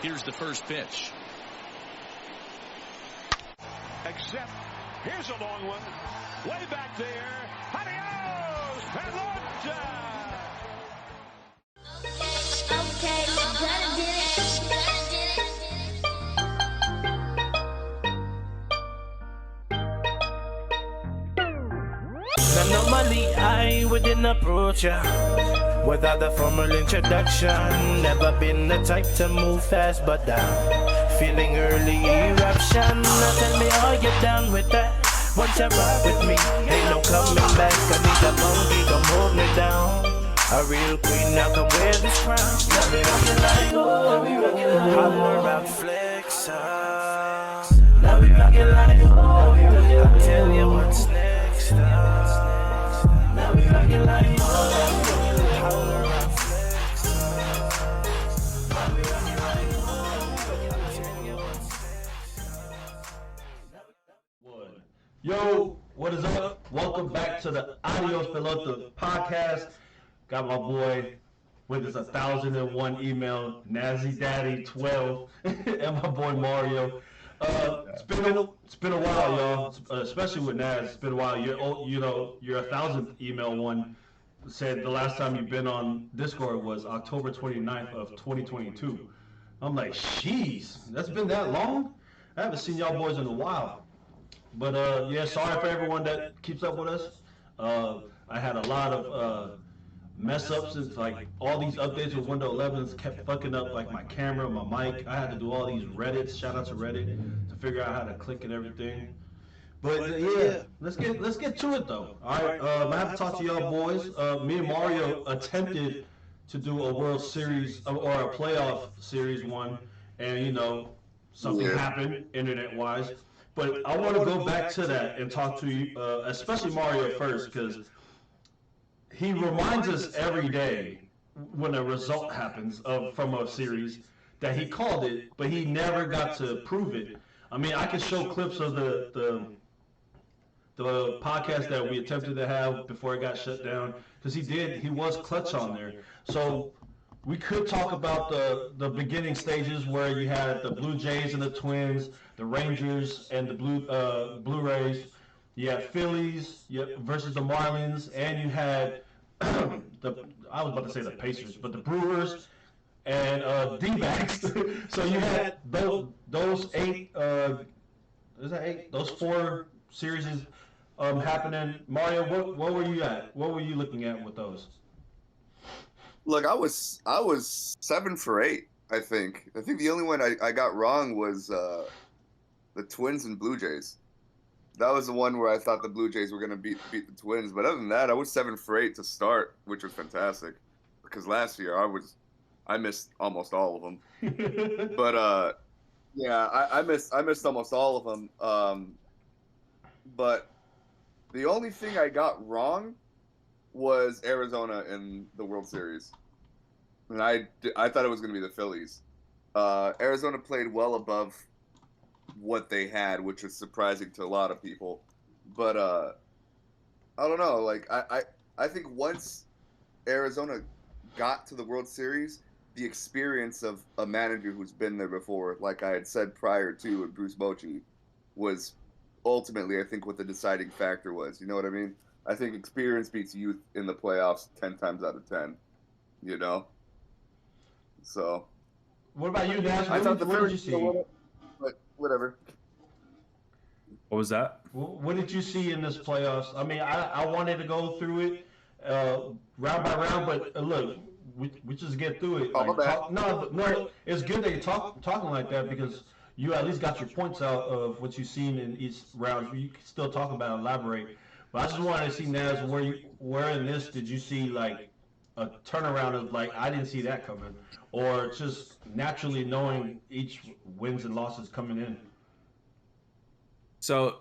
Here's the first pitch. Except, here's a long one. Way back there. Adios Pelota! Okay, gonna do Now normally I wouldn't approach ya without a formal introduction. Never been the type to move fast, but feeling early eruption. Now tell me, are you down with that? Once you rock with me, ain't no coming back. I need a monkey, come hold me down. A real queen, now come wear this crown. Now we rockin' like, oh, holler out flex. Now we rockin' like, oh, I'll tell you what's next. Now we rockin' like, oh, holler out flex. Now we rockin' like, oh, I'll tell you what's next. Yo, what is up? Welcome back to the Adios Pelota podcast. Got my boy with his 1001 email, Nazi Daddy 12, and my boy Mario. It's been a while, y'all. Especially with Naz, it's been a while. Your 1000th email one said the last time you've been on Discord was October 29th of 2022. I'm like, jeez, that's been that long? I haven't seen y'all boys in a while. But yeah, sorry for everyone that keeps up with us. I had a lot of mess ups since like all these updates with Windows 11 kept fucking up like my camera, my mic. I had to do all these Reddits, shout out to Reddit, to figure out how to click and everything. But yeah, let's get to it though. All right, I have to talk to y'all boys. Me and Mario attempted to do a World Series or a playoff series one, and something happened internet wise. But I want to go back to that and talk to you, especially Mario first, because he reminds us every day when a result happens from a series that he called it, but he never got to prove it. I mean, I can show clips of the podcast that we attempted to have before it got shut down, because he was clutch on there. So we could talk about the beginning stages where you had the Blue Jays and the Twins, the Rangers and the Blue Rays. You had Phillies versus the Marlins, and you had I was about to say the Pacers, but the Brewers and D-backs. So you had those eight. Is that eight? Those four series happening. Mario, what were you at? What were you looking at with those? Look, I was 7 for 8. I think the only one I got wrong was the Twins and Blue Jays. That was the one where I thought the Blue Jays were gonna beat the Twins. But other than that, I was 7 for 8 to start, which was fantastic. Because last year I missed almost all of them. But yeah, I missed almost all of them. But the only thing I got wrong was Arizona in the World Series, and I thought it was going to be the Phillies. Arizona played well above what they had, which was surprising to a lot of people. But I don't know. Like I think once Arizona got to the World Series, the experience of a manager who's been there before, like I had said prior to with Bruce Bochy, was ultimately I think what the deciding factor was. You know what I mean? I think experience beats youth in the playoffs 10 times out of 10, So. What about you, Nash? What did you see? But whatever. What was that? What did you see in this playoffs? I mean, I wanted to go through it round by round, but look, we just get through it. No, it's good that you're talking like that, because you at least got your points out of what you've seen in each round. You can still talk about it, elaborate. But I just wanted to see, Naz, where in this did you see like a turnaround of like, I didn't see that coming, or just naturally knowing each wins and losses coming in? So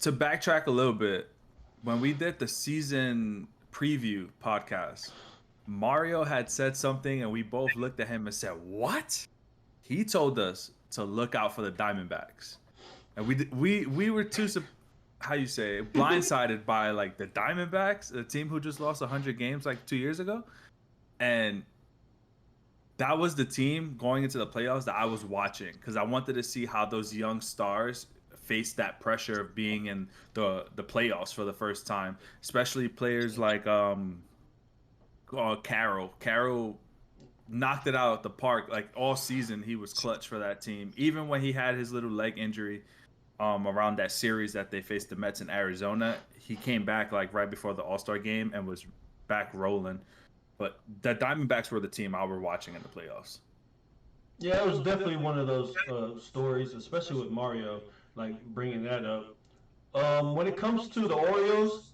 to backtrack a little bit, when we did the season preview podcast, Mario had said something and we both looked at him and said, what? He told us to look out for the Diamondbacks. And we were too blindsided by like the Diamondbacks, the team who just lost 100 games like 2 years ago. And that was the team going into the playoffs that I was watching because I wanted to see how those young stars face that pressure of being in the playoffs for the first time, especially players like Carroll. Carroll knocked it out of the park. Like all season, he was clutch for that team. Even when he had his little leg injury around that series that they faced the Mets in Arizona, he came back like right before the All-Star game and was back rolling. But the Diamondbacks were the team I were watching in the playoffs. Yeah, it was definitely one of those stories, especially with Mario, like bringing that up. When it comes to the Orioles,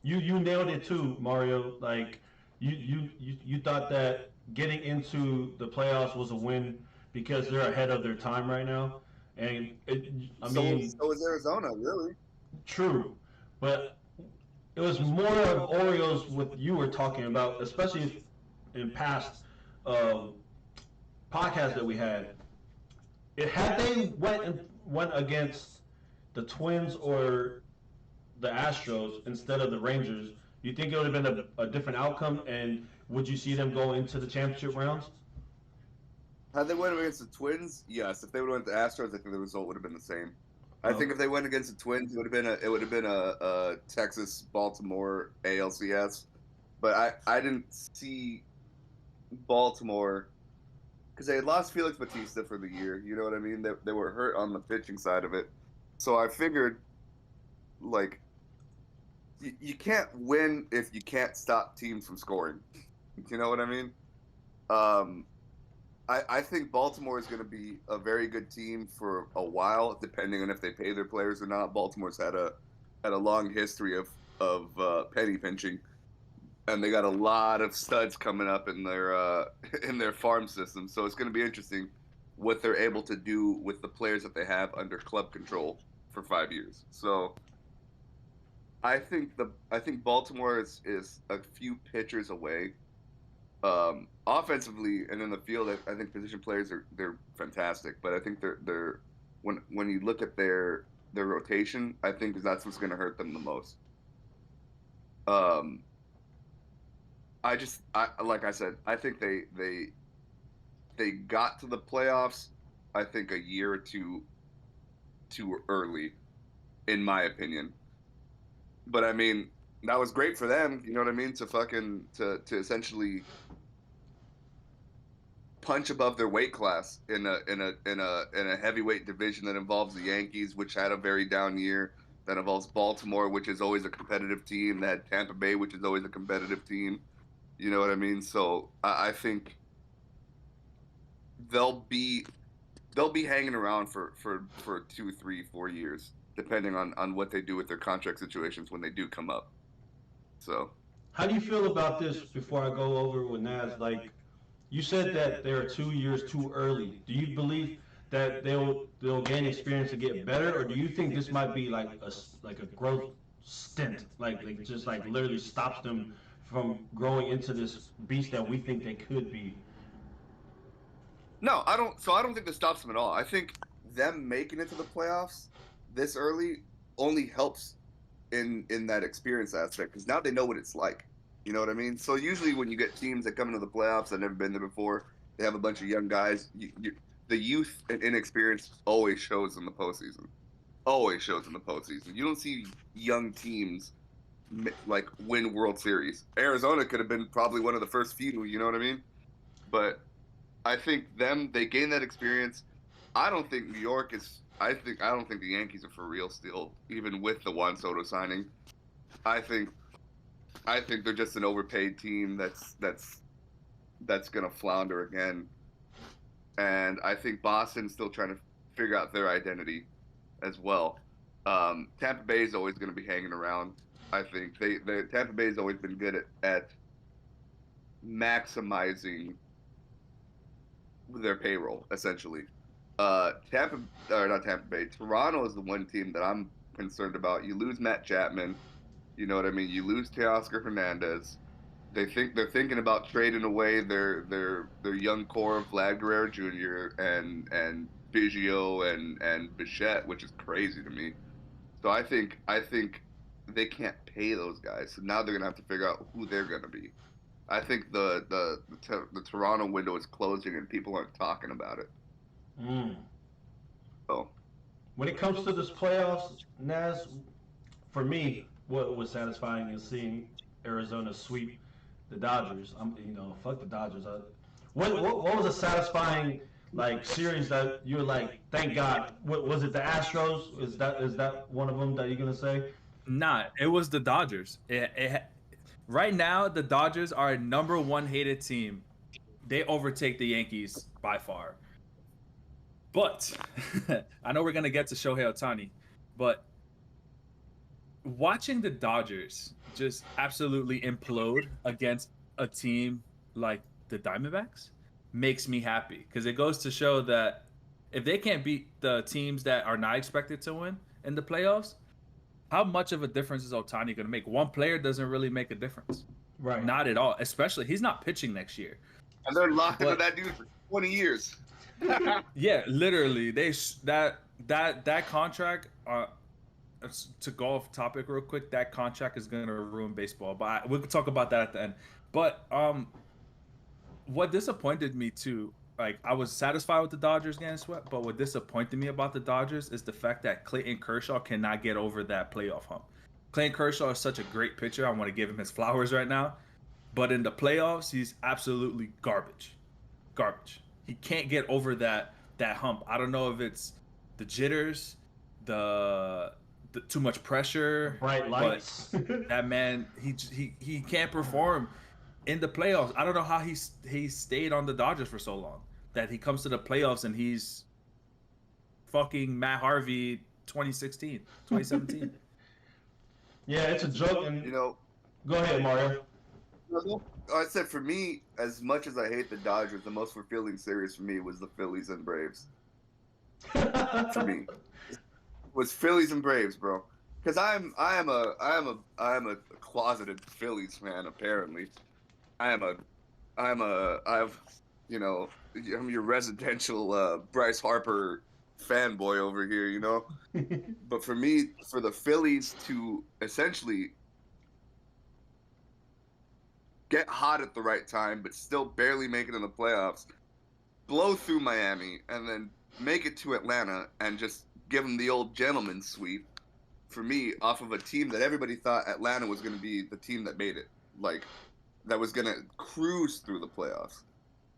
you nailed it too, Mario. Like you thought that getting into the playoffs was a win because they're ahead of their time right now, and I mean, So is Arizona, really. true, but it was more of Orioles what you were talking about, especially in past um, podcasts that we had. Had they went against the Twins or the Astros instead of the Rangers, you think it would have been a different outcome? And would you see them go into the championship rounds? Had they went against the Twins, yes. If they would have went to Astros, I think the result would have been the same. I think if they went against the Twins, it would have been a Texas Baltimore ALCS. But I didn't see Baltimore because they had lost Felix Bautista for the year. You know what I mean? They were hurt on the pitching side of it. So I figured, like, you can't win if you can't stop teams from scoring. You know what I mean? I think Baltimore is going to be a very good team for a while, depending on if they pay their players or not. Baltimore's had a long history of penny pinching, and they got a lot of studs coming up in their farm system. So it's going to be interesting what they're able to do with the players that they have under club control for 5 years. So I think Baltimore is a few pitchers away. Offensively and in the field, I think position players they're fantastic, but I think they're when you look at their rotation, I think that's what's going to hurt them the most. Like I said, I think they got to the playoffs, I think a year or two too early, in my opinion. But I mean, that was great for them, you know what I mean? To essentially punch above their weight class in a heavyweight division that involves the Yankees, which had a very down year, that involves Baltimore, which is always a competitive team, that had Tampa Bay, which is always a competitive team. You know what I mean? So I think they'll be hanging around for 2, 3, 4 years, depending on what they do with their contract situations when they do come up. So, how do you feel about this before I go over with Naz? Like, you said that they're 2 years too early. Do you believe that they'll gain experience to get better, or do you think this might be like a growth stint, like just like literally stops them from growing into this beast that we think they could be? no, I don't. So I don't think this stops them at all. I think them making it to the playoffs this early only helps in that experience aspect, because now they know what it's like. You know what I mean? So usually when you get teams that come into the playoffs that never been there before, they have a bunch of young guys. The youth and inexperience always shows in the postseason. Always shows in the postseason. You don't see young teams like win World Series. Arizona could have been probably one of the first few. You know what I mean? But I think they gain that experience. I don't think New York is. I don't think the Yankees are for real still, even with the Juan Soto signing. I think they're just an overpaid team that's gonna flounder again. And I think Boston's still trying to figure out their identity as well. Tampa Bay is always going to be hanging around. I think Tampa Bay has always been good at maximizing their payroll, essentially. Not Tampa Bay. Toronto is the one team that I'm concerned about. You lose Matt Chapman, you know what I mean. You lose Teoscar Hernandez. They're thinking about trading away their young core of Vlad Guerrero Jr. and Biggio and Bichette, which is crazy to me. So I think they can't pay those guys. So now they're gonna have to figure out who they're gonna be. I think the Toronto window is closing and people aren't talking about it. So When it comes to this playoffs, Naz, for me, what was satisfying is seeing Arizona sweep the Dodgers. Fuck the Dodgers. What was a satisfying like series that you're like, thank God? What was it? The Astros? Is that one of them that you're gonna say? Nah, it was the Dodgers. Right now, the Dodgers are a #1 hated team. They overtake the Yankees by far. But I know we're gonna get to Shohei Ohtani, but watching the Dodgers just absolutely implode against a team like the Diamondbacks makes me happy, because it goes to show that if they can't beat the teams that are not expected to win in the playoffs, how much of a difference is Ohtani going to make? One player doesn't really make a difference. Right. Not at all. Especially, he's not pitching next year. and they're locked into that dude for 20 years. Yeah, literally. That contract. To go off topic real quick, that contract is going to ruin baseball. But we'll talk about that at the end. But what disappointed me too, like, I was satisfied with the Dodgers getting swept, but what disappointed me about the Dodgers is the fact that Clayton Kershaw cannot get over that playoff hump. Clayton Kershaw is such a great pitcher. I want to give him his flowers right now. But in the playoffs, he's absolutely garbage. Garbage. He can't get over that hump. I don't know if it's the jitters, the too much pressure, Bright lights. but that man, he can't perform in the playoffs. I don't know how he stayed on the Dodgers for so long, that he comes to the playoffs and he's fucking Matt Harvey 2017. Yeah, it's a joke. And You know, go ahead, Mario. I said for me, as much as I hate the Dodgers, the most fulfilling series for me was the Phillies and Braves. For me, was Phillies and Braves, bro. Because I am a closeted Phillies fan. Apparently, I'm your residential Bryce Harper fanboy over here, you know. But for me, for the Phillies to essentially get hot at the right time, but still barely make it in the playoffs, blow through Miami, and then make it to Atlanta and just give them the old gentleman sweep, for me, off of a team that everybody thought Atlanta was going to be the team that made it, like, that was going to cruise through the playoffs.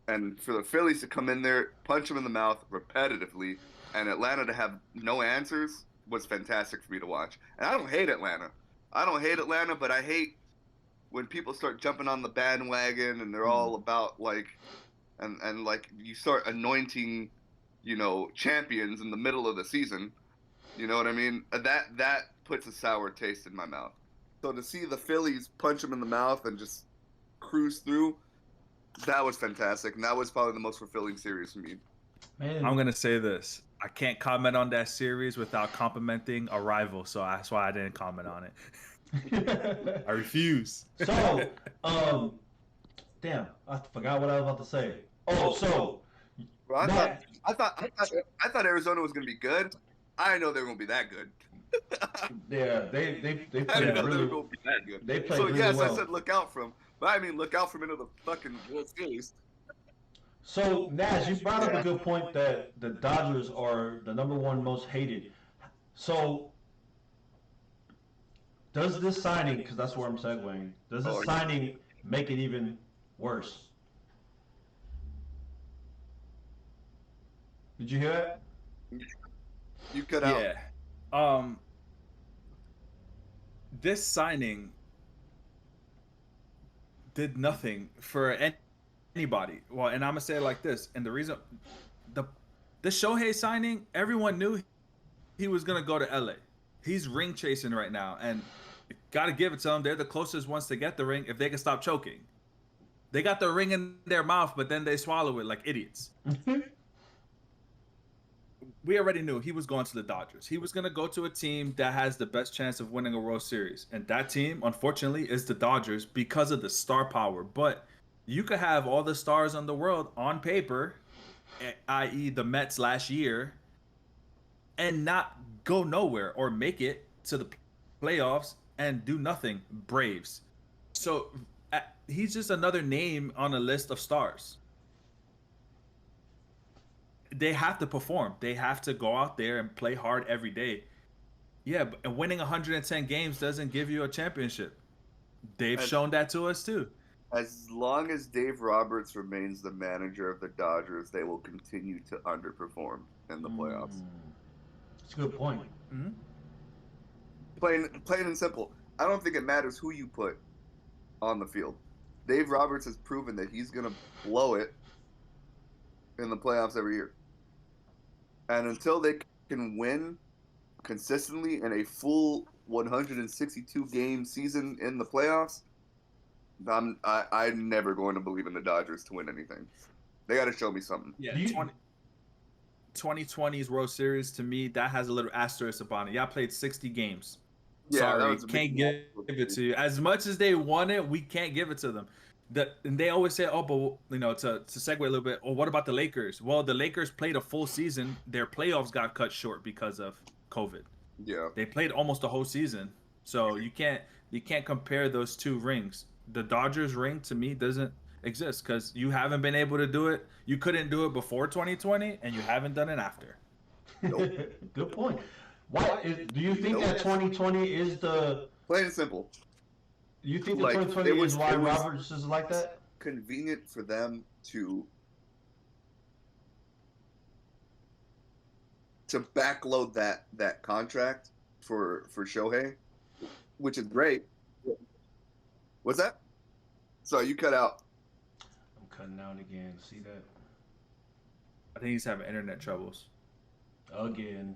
And for the Phillies to come in there, punch them in the mouth repetitively, and Atlanta to have no answers was fantastic for me to watch. And I don't hate Atlanta. But I hate when people start jumping on the bandwagon and they're all about, like, and like, you start anointing, champions in the middle of the season. You know what I mean? That puts a sour taste in my mouth. So to see the Phillies punch them in the mouth and just cruise through, that was fantastic. And that was probably the most fulfilling series for me. Man. I'm gonna say this. I can't comment on that series without complimenting a rival, so that's why I didn't comment on it. I refuse. So, damn, I forgot what I was about to say. Oh, so Bro, I thought Arizona was gonna be good. I didn't know they were gonna be that good. yeah, they I played didn't know they really. were gonna be that good. They played So really yes, well. I said look out for them, but I mean look out for them into the fucking World Series. So, Naz, you brought up a good point that the Dodgers are the #1 most hated. So, does this signing, because that's where I'm segueing, does this signing make it even worse? Did you hear that? You cut out. Yeah. This signing did nothing for anybody. Well, and I'm gonna say it like this. And the reason, the Shohei signing, everyone knew he was gonna go to LA. He's ring chasing right now, and gotta give it to them. They're the closest ones to get the ring if they can stop choking. They got the ring in their mouth, but then they swallow it like idiots. We already knew he was going to the Dodgers. He was going to go to a team that has the best chance of winning a World Series. And that team, unfortunately, is the Dodgers because of the star power. But you could have all the stars on the world on paper, i.e. the Mets last year, and not go nowhere or make it to the playoffs and do nothing. Braves. So he's just another name on a list of stars. They have to perform. They have to go out there and play hard every day. Yeah, but winning 110 games doesn't give you a championship. They've shown that to us too. As long as Dave Roberts remains the manager of the Dodgers, they will continue to underperform in the playoffs. That's a good point. Mm-hmm. Plain and simple. I don't think it matters who you put on the field. Dave Roberts has proven that he's going to blow it in the playoffs every year. And until they can win consistently in a full 162 game season in the playoffs, I'm never going to believe in the Dodgers to win anything. They got to show me something. Yeah, 2020's World Series, to me, that has a little asterisk upon it. Y'all played 60 games. Yeah, sorry, can't give it to you. As much as they won it, we can't give it to them. And they always say, oh, but to segue a little bit, oh, what about the Lakers? Well, the Lakers played a full season. Their playoffs got cut short because of COVID. Yeah, they played almost the whole season, so you can't compare those two rings. The Dodgers ring to me doesn't exist because you haven't been able to do it. You couldn't do it before 2020, and you haven't done it after. Nope. Good point. Do you think that 2020 is the plain and simple? You think that 2020 is why Roberts is like that? Convenient for them to backload that contract for Shohei, which is great. What's that? Sorry, you cut out. I'm cutting out again. See that? I think he's having internet troubles. Again.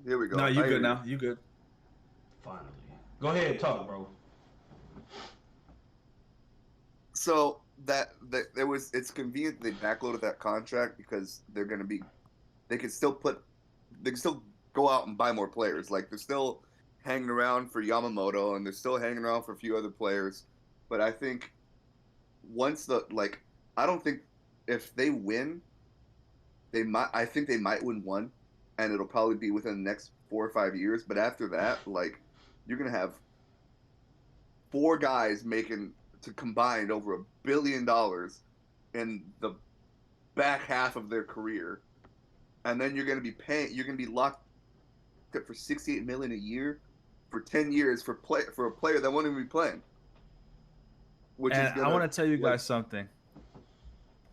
Here we go. No, you good now. You good. Finally. Go ahead, talk, bro. So it's convenient they backloaded that contract because they can still go out and buy more players. Like they're still hanging around for Yamamoto and they're still hanging around for a few other players. But I think I don't think if they win, I think they might win one, and it'll probably be within the next 4 or 5 years. But after that, you're gonna have 4 guys making to combined over $1 billion in the back half of their career, and then you're gonna be locked up for $68 million a year for 10 years for a player that won't even be playing. I want to tell you guys something.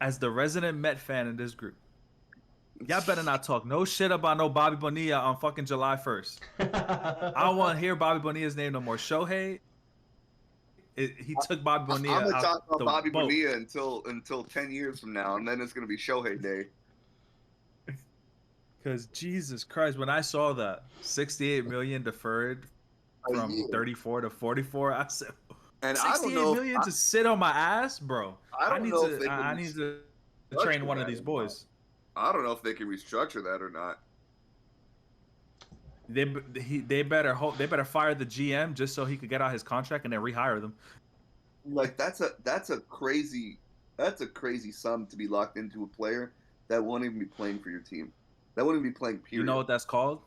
As the resident Met fan in this group, y'all better not talk no shit about no Bobby Bonilla on fucking July 1st. I don't want to hear Bobby Bonilla's name no more. Shohei, he took Bobby Bonilla out. I'm gonna talk about Bobby boat. Bonilla until 10 years from now, and then it's gonna be Shohei Day. Because Jesus Christ, when I saw that 68 million deferred from 34 to 44, I said, and 68 million to sit on my ass, bro. I need to train one of these boys. I don't know if they can restructure that or not. They better fire the GM just so he could get out his contract and then rehire them. That's a crazy sum to be locked into a player that won't even be playing for your team. That wouldn't be playing. Period. You know what that's called?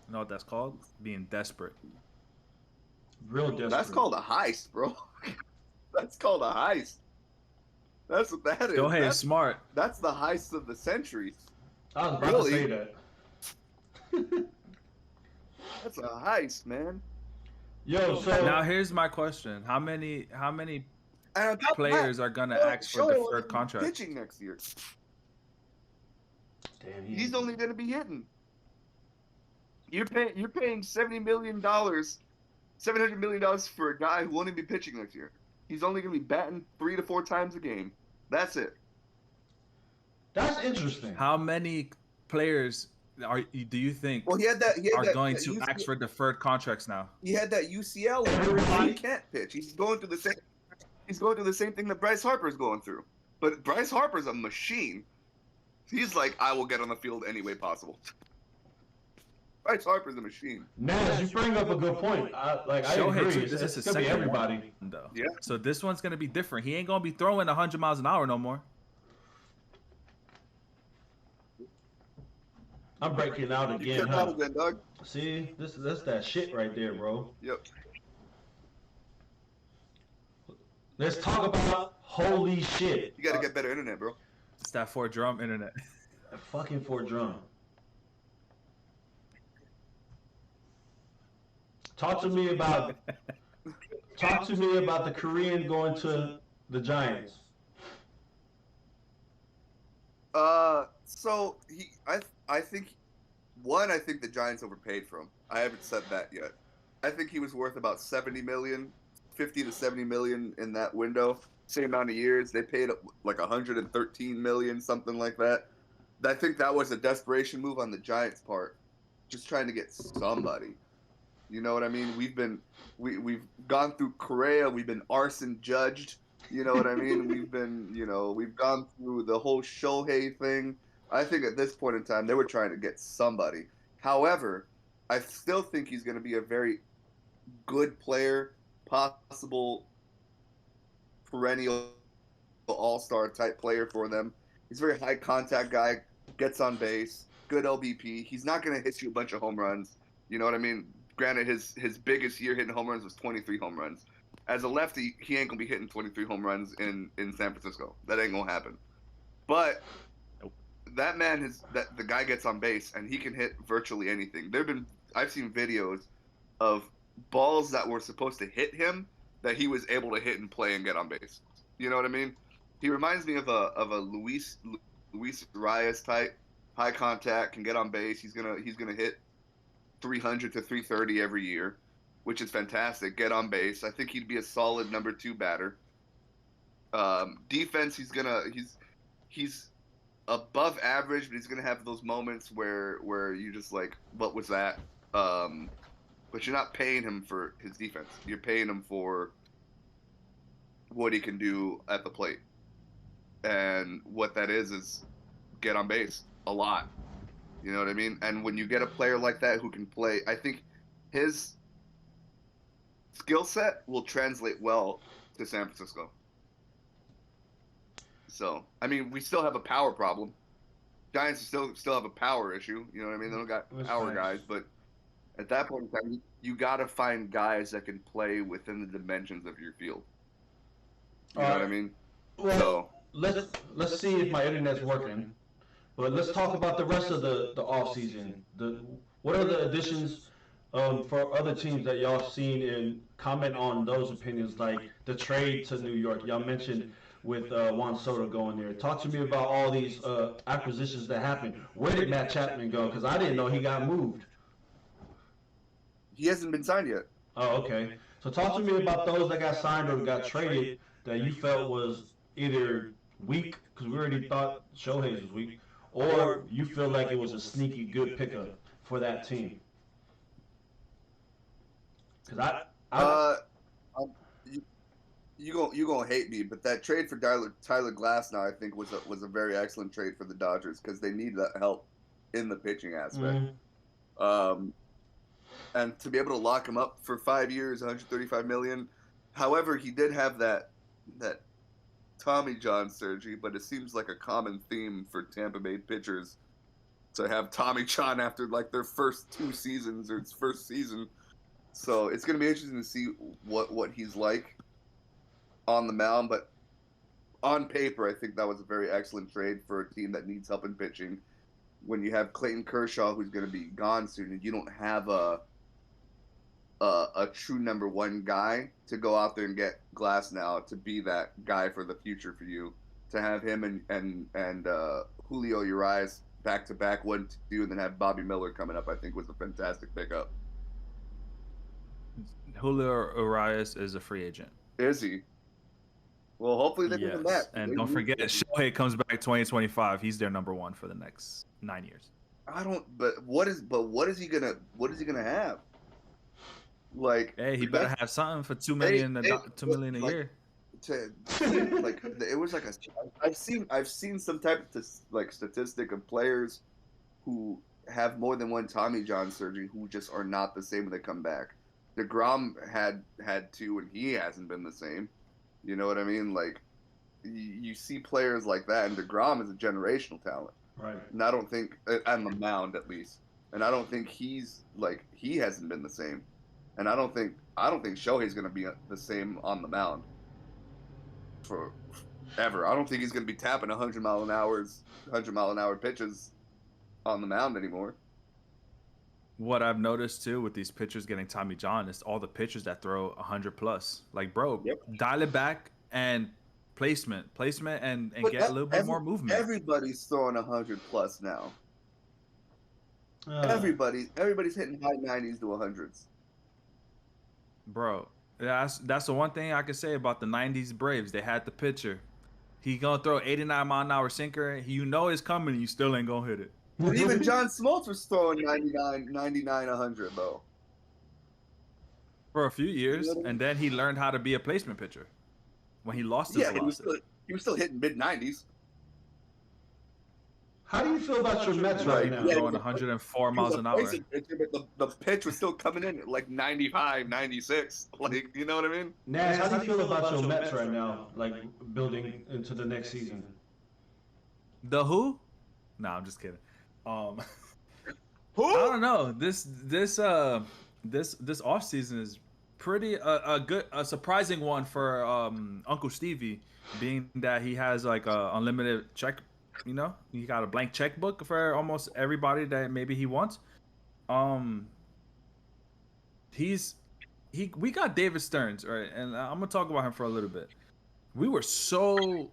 You know what that's called? Being desperate. Real desperate. That's called a heist, bro. That's called a heist. That's what that is. Go ahead, smart. That's the heist of the century. I was about to say that. That's a heist, man. Yo, so now here's my question: How many players are gonna ask for deferred contracts? Pitching next year. Damn, He's only going to be hitting. You're paying $700 million for a guy who won't even be pitching next year. He's only going to be batting 3 to 4 times a game. That's it. That's interesting. How many players do you think are going to ask for deferred contracts now? He had that UCL and he can't pitch. He's going through the same thing that Bryce Harper's going through. But Bryce Harper's a machine. He's like, I will get on the field any way possible. Bryce Harper's a machine. Naz, you bring up a good point. I agree. This is it's his gonna be second everybody. one, though. Yeah. So this one's gonna be different. He ain't gonna be throwing 100 miles an hour no more. I'm breaking out again. Check out again, dog. See, that's that shit right there, bro. Yep. let's talk about holy shit. You got to get better internet, bro. It's that Fort Drum internet. Fucking Fort Drum. Talk to me about the Korean going to the Giants. So I think the Giants overpaid for him. I haven't said that yet. I think he was worth about 70 million, 50 to 70 million in that window. Same amount of years. They paid like 113 million, something like that. I think that was a desperation move on the Giants' part, just trying to get somebody. You know what I mean? We've gone through Correa. We've been arson judged. You know what I mean? We've gone through the whole Shohei thing. I think at this point in time, they were trying to get somebody. However, I still think he's going to be a very good player, possible perennial all-star type player for them. He's a very high contact guy, gets on base, good LBP. He's not going to hit you a bunch of home runs. You know what I mean? Granted, his biggest year hitting home runs was 23 home runs. As a lefty, he ain't going to be hitting 23 home runs in San Francisco. That ain't going to happen. But that man the guy gets on base and he can hit virtually anything. I've seen videos of balls that were supposed to hit him that he was able to hit and play and get on base. You know what I mean? He reminds me of a Luis Arias type, high contact, can get on base. He's gonna hit 300 to 330 every year, which is fantastic. Get on base. I think he'd be a solid number 2 batter. Defense, he's above average, but he's gonna have those moments where you just like, what was that? But you're not paying him for his defense. You're paying him for what he can do at the plate. And what that is get on base a lot. You know what I mean? And when you get a player like that who can play, I think his skill set will translate well to San Francisco. So, I mean, we still have a power problem. Giants still have a power issue. You know what I mean? They don't got power guys, but at that point in time, you got to find guys that can play within the dimensions of your field. You know what I mean? Well, so let's see if my internet's working. But let's talk about the rest of the off season. What are the additions for other teams that y'all seen, and comment on those opinions, like the trade to New York. Y'all mentioned with Juan Soto going there. Talk to me about all these acquisitions that happened. Where did Matt Chapman go? Because I didn't know he got moved. He hasn't been signed yet. Oh, okay. So talk to me about those that got signed or got traded that you felt was either weak, because we already thought Shohei was weak, or you feel like it was a sneaky good pickup for that team. Because you gonna hate me, but that trade for Tyler Glasnow, I think, was a very excellent trade for the Dodgers because they need that help in the pitching aspect. Mm-hmm. And to be able to lock him up for 5 years, 135 million. However, he did have that Tommy John surgery, but it seems like a common theme for Tampa Bay pitchers to have Tommy John after like their first 2 seasons or its first season. So it's going to be interesting to see what he's like on the mound. But on paper, I think that was a very excellent trade for a team that needs help in pitching. When you have Clayton Kershaw, who's going to be gone soon, and you don't have a true number 1 guy to go out there and get Glasnow to be that guy for the future for you, to have him and Julio Urias back to back 1-2, and then have Bobby Miller coming up, I think was a fantastic pickup. Julio Urias is a free agent. Is he? Well, hopefully they bring him back. And don't forget, Shohei comes back 2025. He's their number 1 for the next 9 years. But what is he gonna have? Like, hey, he better have something for $2 million a year. It was like I've seen some type of statistic of players who have more than 1 Tommy John surgery who just are not the same when they come back. DeGrom had 2 and he hasn't been the same. You know what I mean? Like, you see players like that, and DeGrom is a generational talent. Right. And I don't think, on the mound at least, and I don't think he hasn't been the same. And I don't think Shohei's going to be the same on the mound. for ever. I don't think he's going to be tapping 100 mile an hour pitches on the mound anymore. What I've noticed too with these pitchers getting Tommy John is all the pitchers that throw 100 plus. Like, bro, dial it back and placement, and get a little bit more movement. Everybody's throwing 100 plus now. Everybody's hitting high 90s to 100s. Bro, that's the one thing I can say about the 90s Braves. They had the pitcher. He gonna throw 89 mile an hour sinker. You know it's coming. You still ain't gonna hit it. But even John Smoltz was throwing 99, 100 though. For a few years, and then he learned how to be a placement pitcher when he lost his velocity. He was still hitting mid 90s. How do you feel about your Mets right now? Throwing 104 miles an hour. Pitcher, but the pitch was still coming in at like 95, 96. Like, you know what I mean? Naz, how do you feel about your Mets right now? Like building into the next season? The who? No, I'm just kidding. Who? I don't know. This off season is pretty a surprising one for Uncle Stevie, being that he has like a unlimited check. You know, he got a blank checkbook for almost everybody that maybe he wants. We got David Stearns, right? And I'm gonna talk about him for a little bit. We were so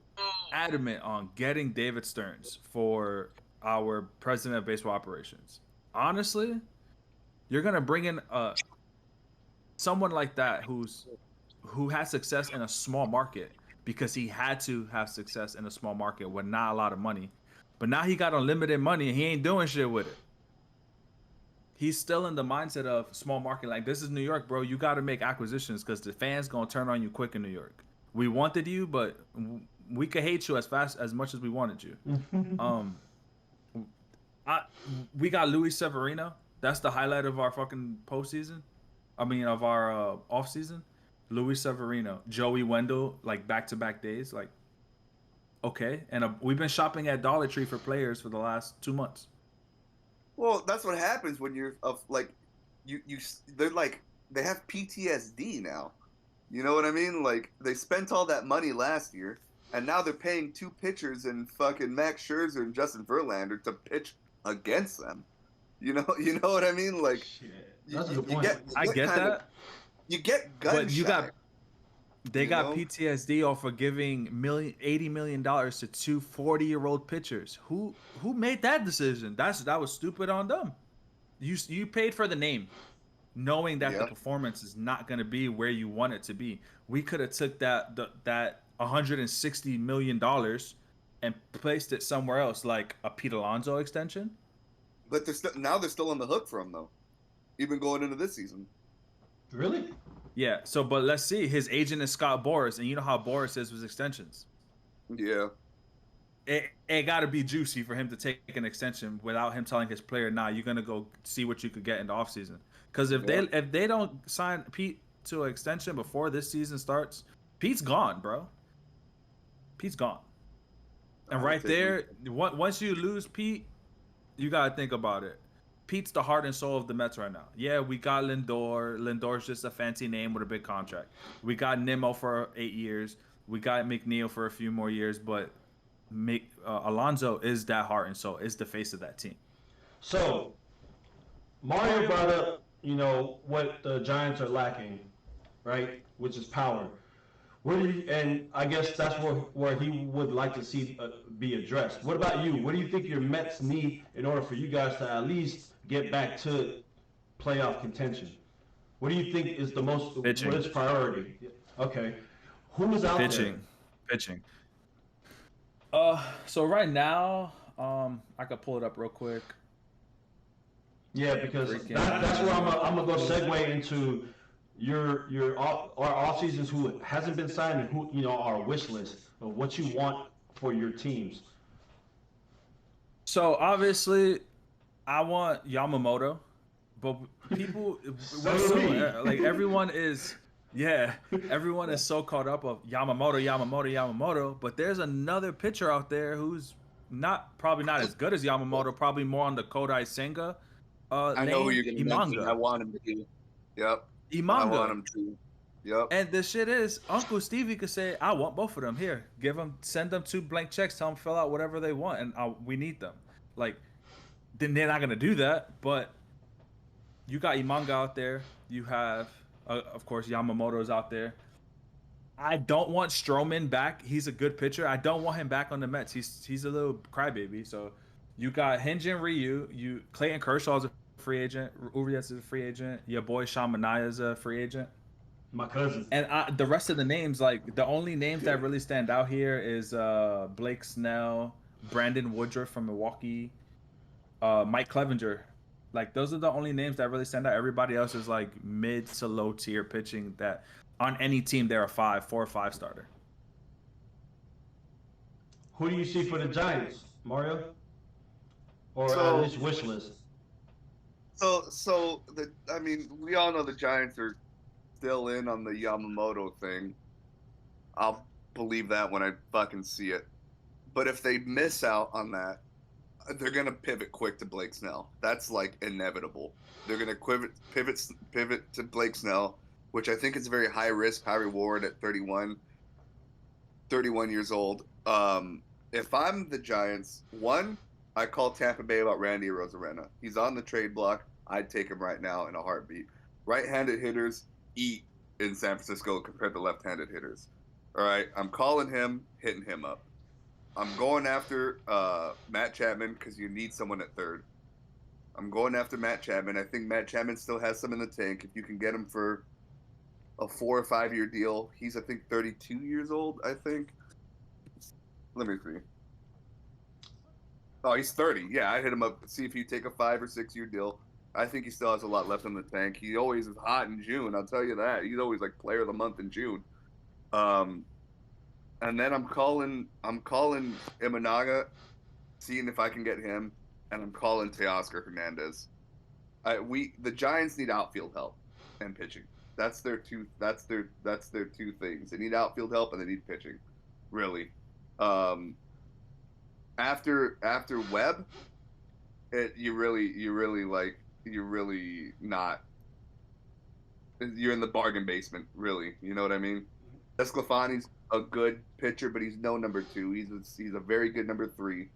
adamant on getting David Stearns for our president of baseball operations. Honestly, you're gonna bring in someone like that who has success in a small market, because he had to have success in a small market with not a lot of money. But now he got unlimited money and he ain't doing shit with it. He's still in the mindset of small market. Like, this is New York, bro. You got to make acquisitions because the fans going to turn on you quick in New York. We wanted you, but we could hate you as much as we wanted you. We got Luis Severino. That's the highlight of our fucking postseason. I mean, of our off season. Luis Severino, Joey Wendell, like back-to-back days, like, okay. And we've been shopping at Dollar Tree for players for the last 2 months. Well, that's what happens when you're like, they're like, they have PTSD now. You know what I mean? Like, they spent all that money last year, and now they're paying two pitchers and fucking Max Scherzer and Justin Verlander to pitch against them. You know what I mean? Like, that's a good point. I get that. You get gun They got PTSD off of giving $80 million to two 40-year-old pitchers. Who made that decision? That was stupid on them. You paid for the name, knowing that the performance is not going to be where you want it to be. We could have took that $160 million and placed it somewhere else, like a Pete Alonso extension. But they're still on the hook for him though, even going into this season. Really? Yeah. So, but let's see. His agent is Scott Boras, and you know how Boras is with extensions. Yeah. It got to be juicy for him to take an extension without him telling his player, "Nah, you're gonna go see what you could get in the offseason." Because if they don't sign Pete to an extension before this season starts, Pete's gone, bro. Pete's gone. And right there, once you lose Pete, you gotta think about it. Pete's the heart and soul of the Mets right now. Yeah, we got Lindor. Lindor's just a fancy name with a big contract. We got Nimmo for 8 years. We got McNeil for a few more years. But Alonso is that heart and soul, is the face of that team. So, Mario brought up, what the Giants are lacking, right? Which is power. And I guess that's where he would like to see be addressed. What about you? What do you think your Mets need in order for you guys to at least get back to playoff contention? What do you think is the most pitching? What is priority? Okay, who is out there? Pitching. So right now, I could pull it up real quick. Yeah, because that's where I'm gonna go segue into our off seasons who hasn't been signed and who our wish list of what you want for your teams. So obviously, I want Yamamoto, but people everyone is so caught up of Yamamoto, but there's another pitcher out there who's probably not as good as Yamamoto, probably more on the Kodai Senga. I know who you're going to mention. I want him to be. Yep. Imanga. I want him to. Yep. And the shit is, Uncle Stevie could say, "I want both of them. Here, send them 2 blank checks. Tell them fill out whatever they want, and we need them." Like, then they're not gonna do that. But you got Imanga out there. You have, of course, Yamamoto's out there. I don't want Stroman back. He's a good pitcher. I don't want him back on the Mets. He's a little crybaby. So you got Hyunjin Ryu. Clayton Kershaw's a free agent. Urias is a free agent. Your boy Sean Manaea is a free agent. My cousin. And the rest of the names, like the only names that really stand out here is Blake Snell, Brandon Woodruff from Milwaukee, Mike Clevenger. Like those are the only names that really stand out. Everybody else is like mid to low tier pitching that on any team they're a 4 or 5 starter. Who do you see for the Giants, Mario? Or at least wish list? We all know the Giants are still in on the Yamamoto thing. I'll believe that when I fucking see it. But if they miss out on that, they're gonna pivot quick to Blake Snell. That's like inevitable. They're gonna pivot to Blake Snell, which I think is a very high risk, high reward at 31 years old. If I'm the Giants, I call Tampa Bay about Randy Arozarena. He's on the trade block. I'd take him right now in a heartbeat. Right-handed hitters eat in San Francisco compared to left-handed hitters. All right, I'm calling him, hitting him up. I'm going after Matt Chapman because you need someone at third. I'm going after Matt Chapman. I think Matt Chapman still has some in the tank. If you can get him for a 4 or 5 year deal, he's I think 32 years old. I think. Let me see. Oh, he's 30. Yeah, I hit him up. See if you take a 5 or 6 year deal. I think he still has a lot left in the tank. He always is hot in June. I'll tell you that. He's always like player of the month in June. And then I'm calling Imanaga, seeing if I can get him, and I'm calling Teoscar Hernandez. The Giants need outfield help and pitching. That's their two things. They need outfield help and they need pitching. Really. After Webb, you're in the bargain basement, really. You know what I mean? Esclafani's a good pitcher, but he's no number 2. He's a very good number 3.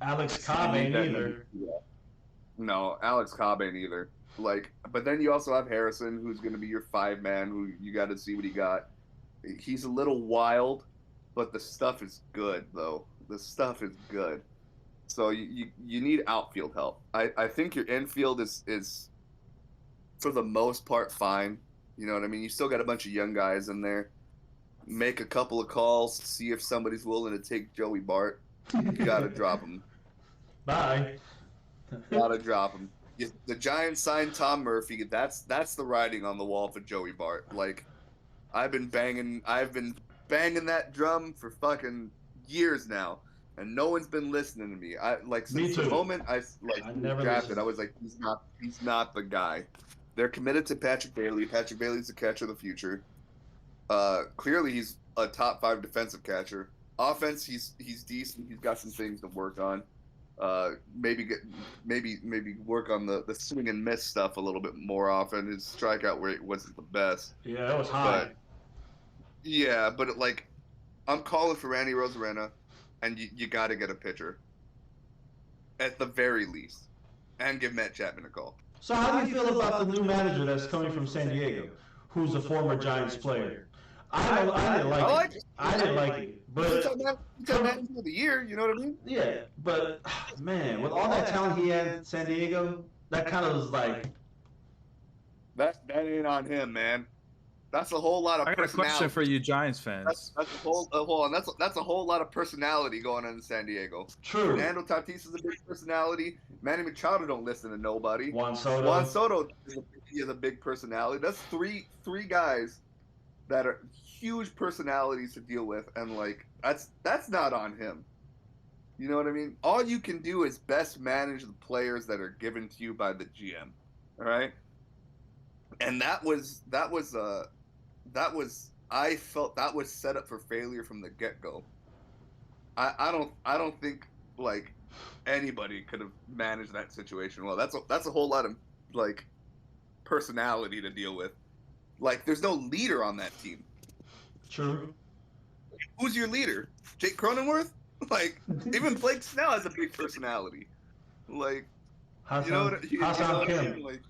Alex Cobb ain't either. No, Alex Cobb ain't either. But then you also have Harrison, who's going to be your 5-man, who you got to see what he got. He's a little wild, but the stuff is good, though. The stuff is good. So you need outfield help. I think your infield is for the most part fine. You know what I mean? You still got a bunch of young guys in there. Make a couple of calls, see if somebody's willing to take Joey Bart. You got to drop him. Bye. Got to drop him. The Giants signed Tom Murphy. That's the writing on the wall for Joey Bart. Like, I've been banging that drum for fucking years now, and no one's been listening to me. Since the moment I never drafted, listened. I was like, he's not the guy. They're committed to Patrick Bailey. Patrick Bailey's the catcher of the future. Clearly, he's a top 5 defensive catcher. Offense, he's decent. He's got some things to work on. Maybe work on the swing and miss stuff a little bit more often. His strikeout rate wasn't the best. Yeah, that was high. But I'm calling for Randy Arozarena, and you got to get a pitcher at the very least, and give Matt Chapman a call. So how do you feel about the new manager that's coming from San Diego, who's a former Giants player? I didn't like it. I didn't like it. But He's manager of the year, you know what I mean? yeah, but man, with all that talent he had in San Diego, that kind of was like That ain't on him, man. That's a whole lot of I got a personality. question for you Giants fans. That's a whole lot of personality going on in San Diego. true. Fernando Tatis is a big personality. Manny Machado don't listen to nobody. Juan Soto. Juan Soto is a big personality. That's three guys that are huge personalities to deal with, and that's not on him. You know what I mean? All you can do is best manage the players that are given to you by the GM. All right? And I felt that was set up for failure from the get-go. I don't think anybody could have managed that situation well. That's a whole lot of personality to deal with. Like, there's no leader on that team. True. Who's your leader? Jake Cronenworth? Like, even Blake Snell has a big personality. Like, you know what I mean? Like,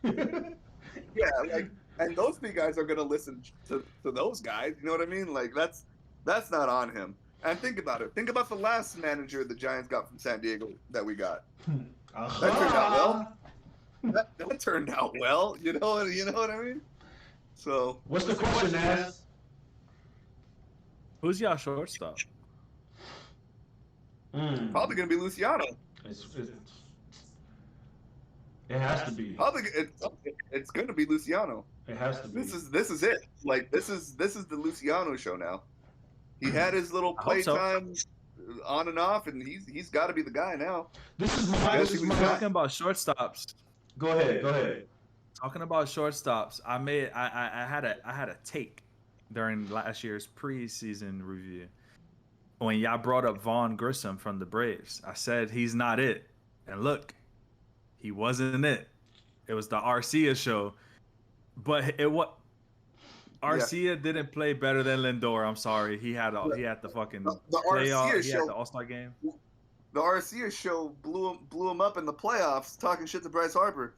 yeah, like, and those three guys are gonna listen to those guys. You know what I mean? Like, that's not on him. And think about it. Think about the last manager the Giants got from San Diego that we got. That turned out well. That turned out well. You know what I mean? So What's the question, Naz? Who's y'all shortstop? probably gonna be Luciano. It has to be. Probably it's gonna be Luciano. It has to be. This is it. Like this is the Luciano show now. He had his little playtime on and off, and he's got to be the guy now. This is my Talking about shortstops. Go ahead. Talking about shortstops, I had a take during last year's preseason review when y'all brought up Vaughn Grissom from the Braves. I said he's not it, and look, he wasn't it. It was the Arcia show, but Arcia didn't play better than Lindor. I'm sorry, he had the fucking the playoff. Arcia He show, had the All-Star game. The Arcia show blew him up in the playoffs, talking shit to Bryce Harper.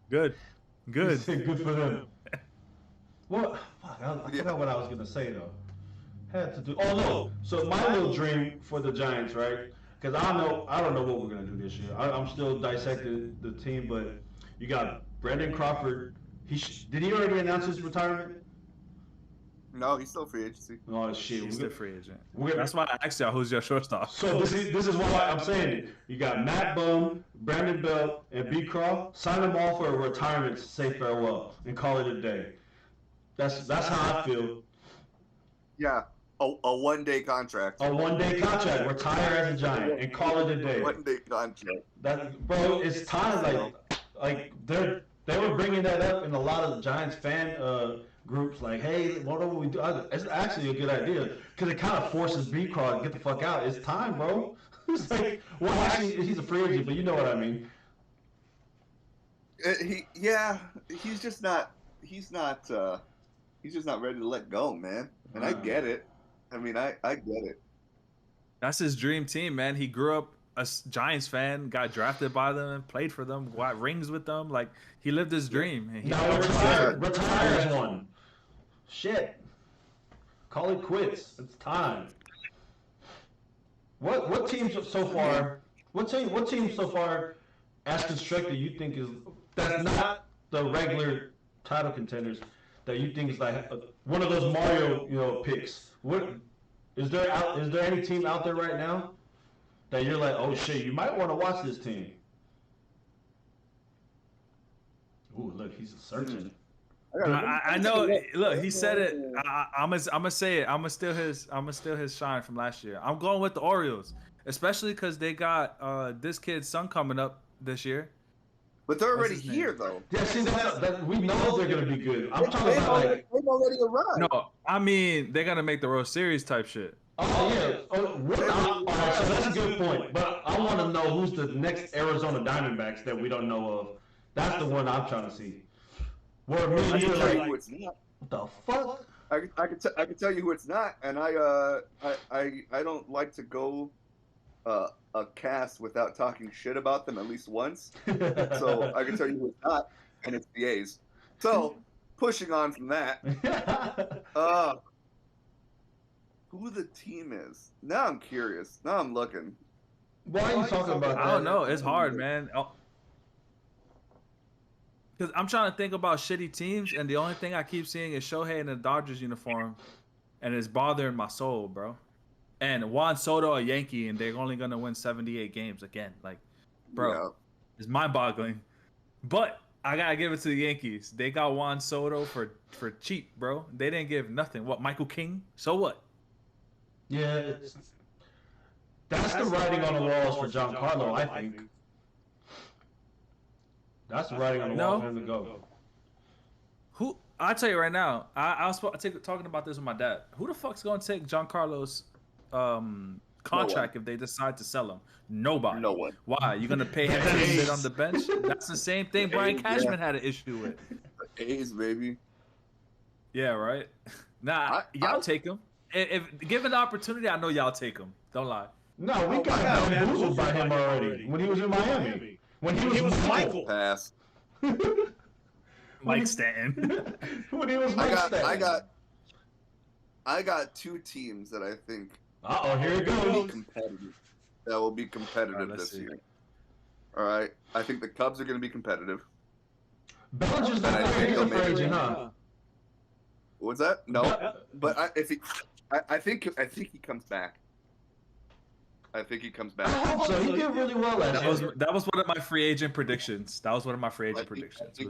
Good. Good for them. What? Fuck, I forgot what I was gonna say though. Had to do. Oh no. So my little dream for the Giants, right? Because I don't know what we're gonna do this year. I'm still dissecting the team, but you got Brandon Crawford. Did he already announce his retirement? No, he's still free agency. Oh shit, He's still free agent. That's why I asked y'all who's your shortstop. So this is why I'm saying it. You got Matt Bum, Brandon Belt, and B. Craw. Sign them all for a retirement to say farewell and call it a day. That's how I feel. Yeah, a one-day contract. A one-day contract. Retire as a Giant and call it a day. One-day contract. Bro, it's time. Like they were bringing that up in a lot of Giants fan groups. Like, hey, what do we do? It's actually a good idea because it kind of forces B. Craw to get the fuck out. It's time, bro. It's like, well, actually, he's a free agent, but you know what I mean. He's just not ready to let go, man. And I get it. I mean, I get it. That's his dream team, man. He grew up a Giants fan, got drafted by them, played for them, got rings with them. Like, he lived his dream. Now retire as one. Shit. Call it quits. It's time. What teams so far? What team so far, as constructed, you think that's not the regular title contenders that you think is like one of those Mario picks? What is there any team out there right now that you're like, oh shit, you might want to watch this team? Ooh, look, he's searching. I know. Look, he said it. I'm gonna say it. I'm gonna steal his shine from last year. I'm going with the Orioles, especially because they got this kid's son coming up this year. But they're already here, though. Yeah, see, we know they're gonna be good. I'm talking about they've already arrived. No, I mean they're gonna make the World Series type shit. Oh yeah. All right, so that's a good point. But I want to know who's the next Arizona Diamondbacks that we don't know of. That's the one I'm trying to see. Where me and you like, who it's not. what the fuck? I can tell you who it's not, and I don't like to go a cast without talking shit about them at least once. So I can tell you who it's not, and it's the A's. So pushing on from that, who the team is? Now I'm curious. Now I'm looking. Why are you talking about that? I don't know. It's hard, man. Because I'm trying to think about shitty teams, and the only thing I keep seeing is Shohei in the Dodgers uniform, and it's bothering my soul, bro. And Juan Soto, a Yankee, and they're only gonna win 78 games again. Like, bro, it's mind-boggling. But I gotta give it to the Yankees. They got Juan Soto for cheap, bro. They didn't give nothing. What, Michael King? So what? Yeah, that's the writing on the walls for Giancarlo, I think. That's the writing on the wall for him to go. Who? I'll tell you right now. I was talking about this with my dad. Who the fuck's gonna take Giancarlo's contract if they decide to sell him? Nobody. No one. Why? You gonna pay him to sit on the bench? That's the same thing Brian Cashman had an issue with. A's, baby. Yeah, right. Nah, y'all take him. If given the opportunity, I know y'all take him. Don't lie. No, we got bamboozled by him already when he was in Miami. When he was Michael. Pass. Mike Stanton. When he was Mike Stanton. I got two teams that I think Here it will be goes. competitive. That will be competitive this year. All right. I think the Cubs are going to be competitive. Bellinger's not a free agent, huh? What's that? No, but I think he comes back. I think he comes back. I hope so. He did really well last year. That was one of my free agent predictions. Was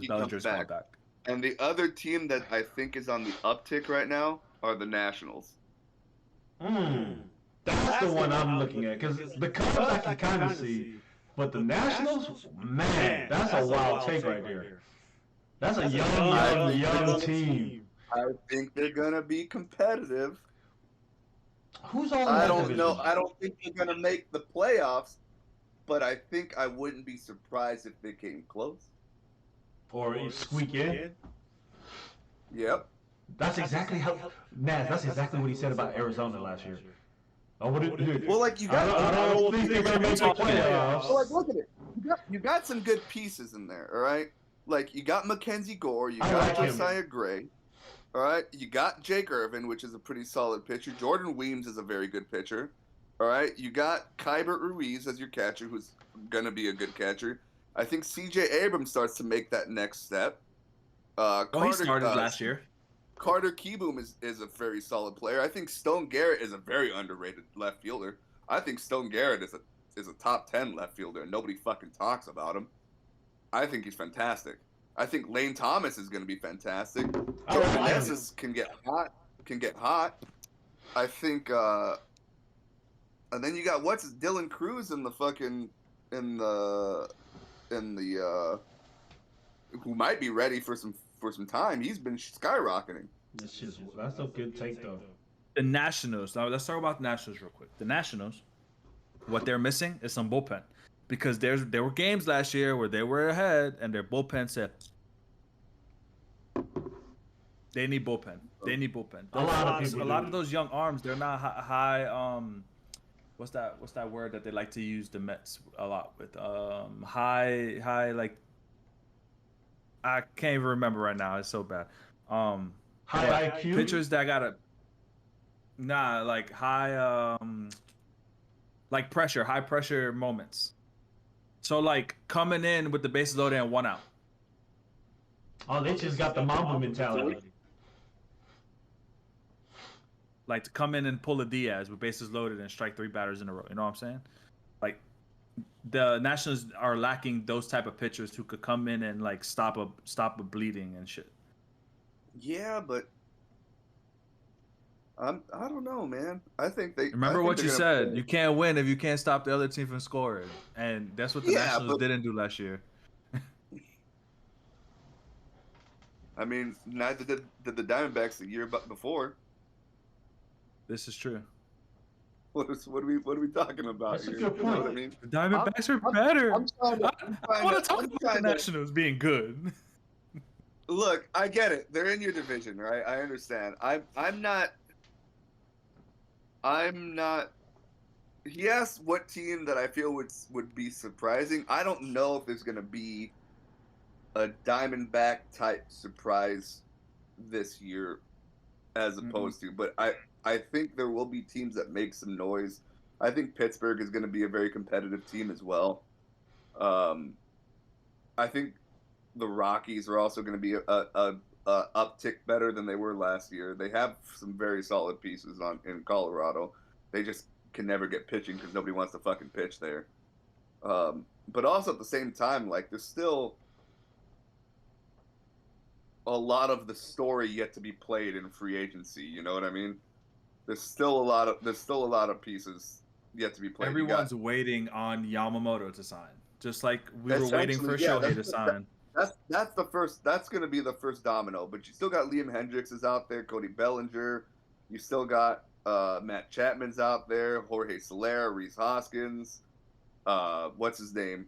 Bellinger's back. back. And the other team that I think is on the uptick right now are the Nationals. That's the one I'm looking at, because the Cubs I can kind of see, but the Nationals, man, that's a wild take right there. That's a young team. I think they're gonna be competitive. Who's all in I that don't division? know. I don't think they're gonna make the playoffs, but I think I wouldn't be surprised if they came close. Or squeak in? Yep. That's exactly how Naz. That's exactly what he said about Arizona last year. Oh, what did Well, like you got. I don't think they're gonna make the playoffs. Well, like look at it. You got some good pieces in there. All right. Like you got Mackenzie Gore. You got Josiah Gray. All right. You got Jake Irvin, which is a pretty solid pitcher. Jordan Weems is a very good pitcher. All right. You got Kybert Ruiz as your catcher, who's gonna be a good catcher. I think C.J. Abrams starts to make that next step. He started last year. Carter Kieboom is a very solid player. I think Stone Garrett is a very underrated left fielder. I think Stone Garrett is a top 10 left fielder, and nobody fucking talks about him. I think he's fantastic. I think Lane Thomas is going to be fantastic. Jordan Nesses can get hot. I think, and then you got Dylan Cruz in the fucking who might be ready for some time. He's been skyrocketing. That's a good take though. The Nationals. Now let's talk about the Nationals real quick. The Nationals, what they're missing is some bullpen, because there were games last year where they were ahead and their bullpen said they need bullpen. They need bullpen. A lot of those young arms, they're not high. What's that word that they like to use the Mets a lot with? High like. I can't even remember right now. It's so bad. High IQ pitchers that gotta like high like pressure, high pressure moments. So like coming in with the bases loaded and 1 out. Oh, they just got the Mamba mentality. Like to come in and pull a Diaz with bases loaded and strike 3 batters in a row. You know what I'm saying? Like the Nationals are lacking those type of pitchers who could come in and like stop a bleeding and shit. Yeah, but I don't know, man. I think they remember what you said. You can't win if you can't stop the other team from scoring, and that's what the Nationals didn't do last year. I mean, neither did the Diamondbacks the year before. This is true. What are we talking about That's here? a good point. You know what I mean? The Diamondbacks are better. I want to talk about the to. Nationals being good. Look, I get it. They're in your division, right? I understand. I'm not. He asked what team that I feel would be surprising. I don't know if there's gonna be a Diamondback type surprise this year, as opposed to. But I think there will be teams that make some noise. I think Pittsburgh is going to be a very competitive team as well. I think the Rockies are also going to be a uptick better than they were last year. They have some very solid pieces in Colorado. They just can never get pitching because nobody wants to fucking pitch there. But also at the same time, like there's still a lot of the story yet to be played in free agency. You know what I mean? There's still a lot of pieces yet to be played. Everyone's waiting on Yamamoto to sign, just like we were waiting for Shohei to sign. That's the first. That's going to be the first domino. But you still got Liam Hendricks is out there, Cody Bellinger. You still got Matt Chapman's out there, Jorge Soler, Rhys Hoskins. What's his name?